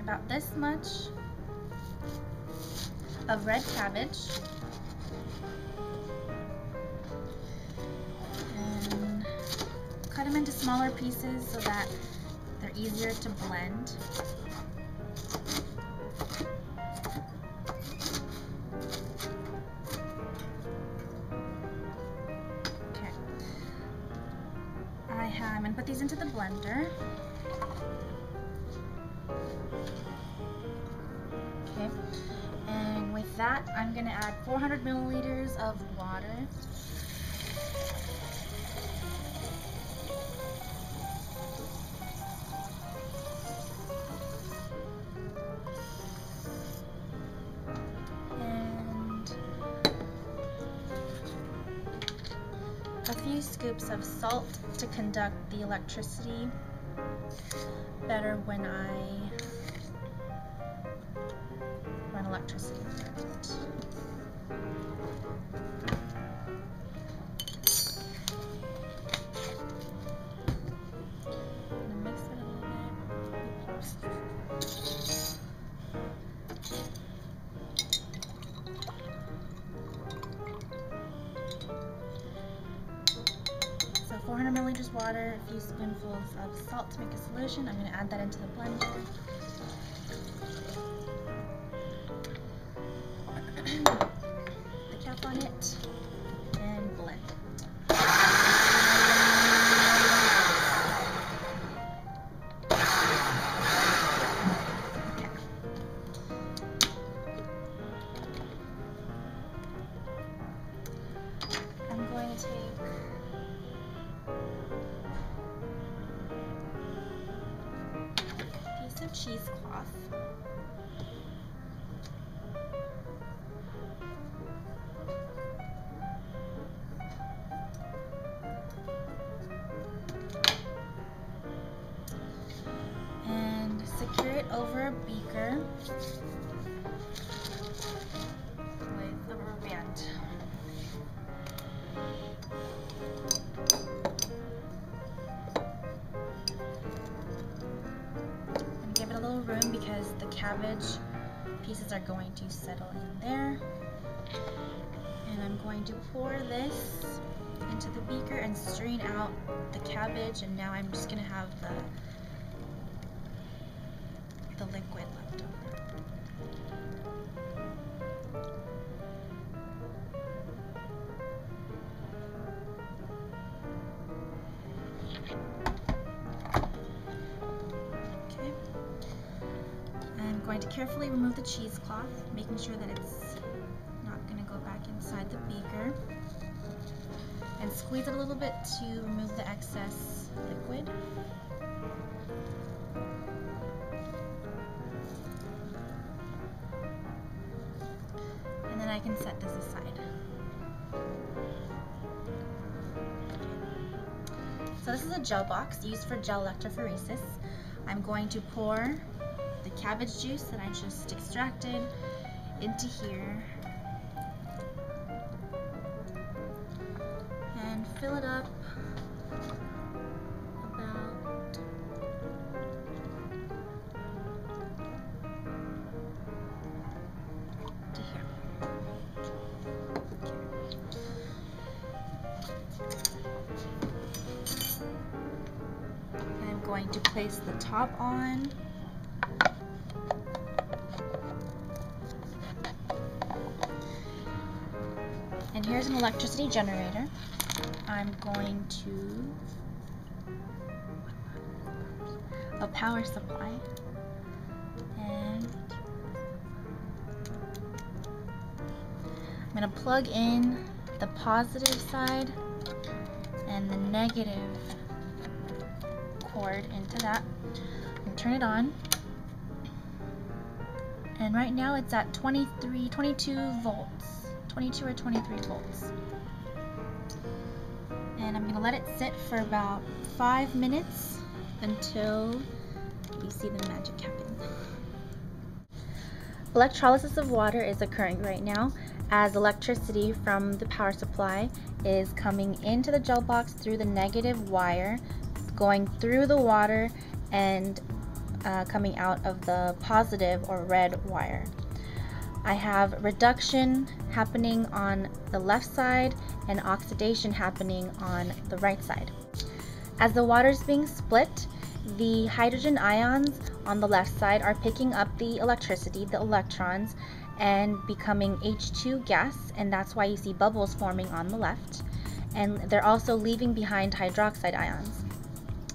about this much of red cabbage. And cut them into smaller pieces so that they're easier to blend. Okay. I'm going to put these into the blender. Okay. And with that, I'm going to add 400 milliliters of water. A few scoops of salt to conduct the electricity better when I run electricity through it. I'm gonna mix it a little bit. So 400 milliliters water, a few spoonfuls of salt to make a solution. I'm going to add that into the blender. The cap on it and blend. Okay. I'm going to take of cheesecloth. And secure it over a beaker with a rubber band. Give it a little room because the cabbage pieces are going to settle in there. And I'm going to pour this into the beaker and strain out the cabbage, and now I'm just going to have the liquid left over. I'm going to carefully remove the cheesecloth, making sure that it's not going to go back inside the beaker, and squeeze it a little bit to remove the excess liquid. And then I can set this aside. So this is a gel box used for gel electrophoresis. I'm going to pour the cabbage juice that I just extracted into here and fill it up about to here. I'm going to place the top on. And here's an electricity generator. I'm going to a power supply, and I'm going to plug in the positive side and the negative cord into that and turn it on. And right now it's at 22 volts. 22 or 23 volts. And I'm going to let it sit for about 5 minutes until we see the magic happen. Electrolysis of water is occurring right now as electricity from the power supply is coming into the gel box through the negative wire, going through the water and coming out of the positive or red wire. I have reduction happening on the left side and oxidation happening on the right side. As the water is being split, the hydrogen ions on the left side are picking up the electricity, the electrons, and becoming H2 gas, and that's why you see bubbles forming on the left. And they're also leaving behind hydroxide ions.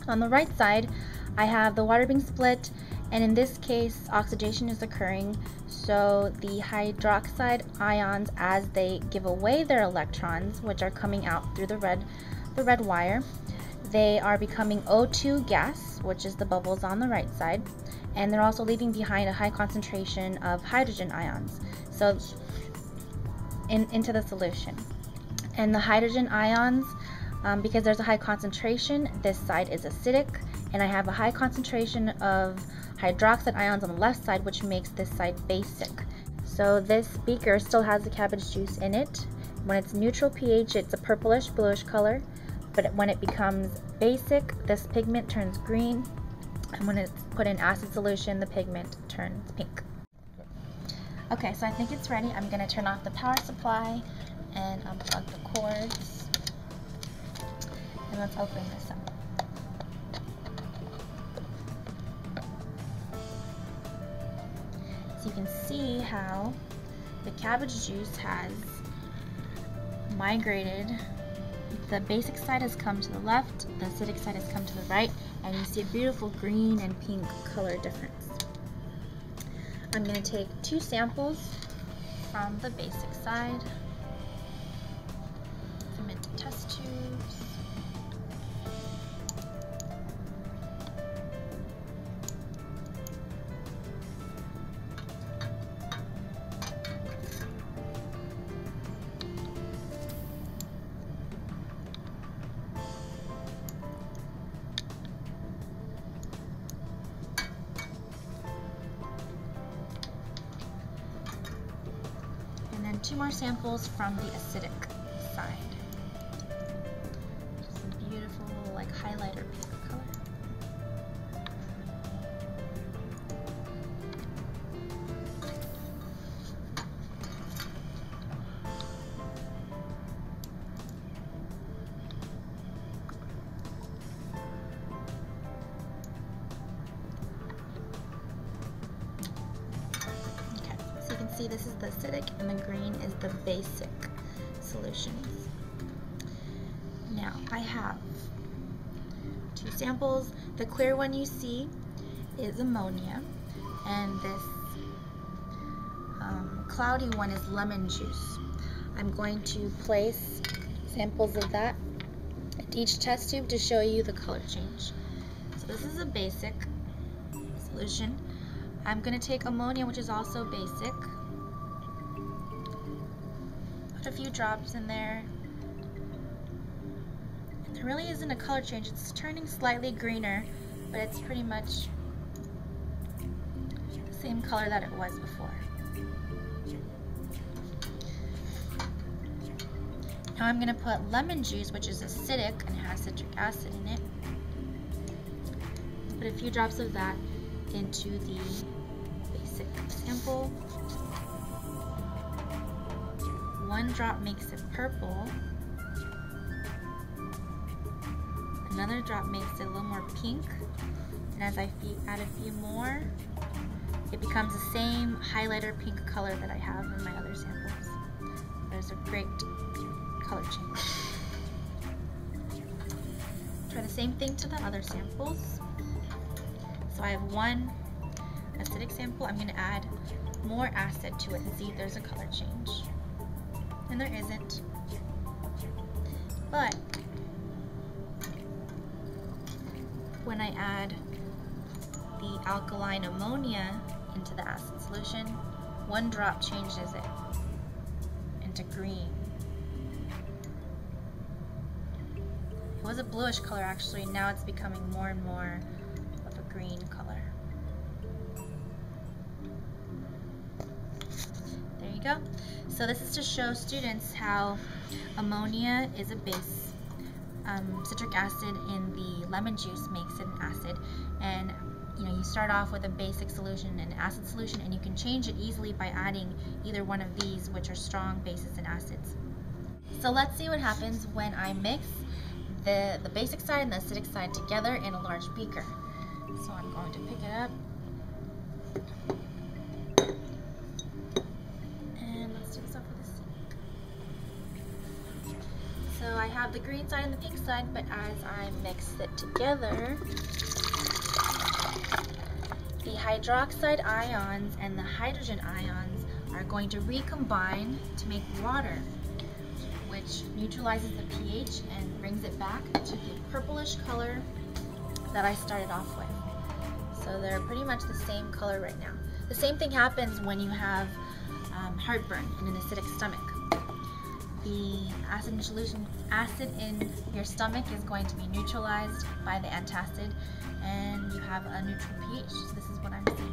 On the right side, I have the water being split, and in this case, oxidation is occurring. So the hydroxide ions, as they give away their electrons, which are coming out through the red wire, they are becoming O2 gas, which is the bubbles on the right side, and they're also leaving behind a high concentration of hydrogen ions, so into the solution. And the hydrogen ions, because there's a high concentration, this side is acidic, and I have a high concentration of hydroxide ions on the left side, which makes this side basic. So this beaker still has the cabbage juice in it. When it's neutral pH, it's a purplish bluish color, but when it becomes basic, this pigment turns green, and when it's put in acid solution, the pigment turns pink. Okay, so I think it's ready. I'm going to turn off the power supply and unplug the cords, and let's open this up. So you can see how the cabbage juice has migrated. The basic side has come to the left, the acidic side has come to the right, and you see a beautiful green and pink color difference. I'm going to take 2 samples from the basic side, put them into test tubes. And then 2 more samples from the acidic side. Just a beautiful, like, highlighter pink color. You can see this is the acidic and the green is the basic solutions. Now I have 2 samples. The clear one you see is ammonia, and this cloudy one is lemon juice. I'm going to place samples of that at each test tube to show you the color change. So this is a basic solution. I'm going to take ammonia, which is also basic, put a few drops in there, and there really isn't a color change. It's turning slightly greener, but it's pretty much the same color that it was before. Now I'm going to put lemon juice, which is acidic and has citric acid in it. Put a few drops of that into the basic sample. 1 drop makes it purple. Another drop makes it a little more pink. And as I add a few more, it becomes the same highlighter pink color that I have in my other samples. There's a great color change. Try the same thing to the other samples. So I have 1 acidic sample. I'm going to add more acid to it and see if there's a color change. And there isn't. But when I add the alkaline ammonia into the acid solution, 1 drop changes it into green. It was a bluish color actually, now it's becoming more and more of a green color. There you go. So this is to show students how ammonia is a base. Citric acid in the lemon juice makes it an acid, and you start off with a basic solution and an acid solution, and you can change it easily by adding either one of these, which are strong bases and acids. So let's see what happens when I mix the basic side and the acidic side together in a large beaker. So I'm going to pick it up, and let's do this off with a sink. So I have the green side and the pink side, but as I mix it together, the hydroxide ions and the hydrogen ions are going to recombine to make water, which neutralizes the pH and brings it back to the purplish color that I started off with. So they're pretty much the same color right now. The same thing happens when you have heartburn in an acidic stomach. The acid in your stomach is going to be neutralized by the antacid, and you have a neutral pH. So this is what I'm seeing.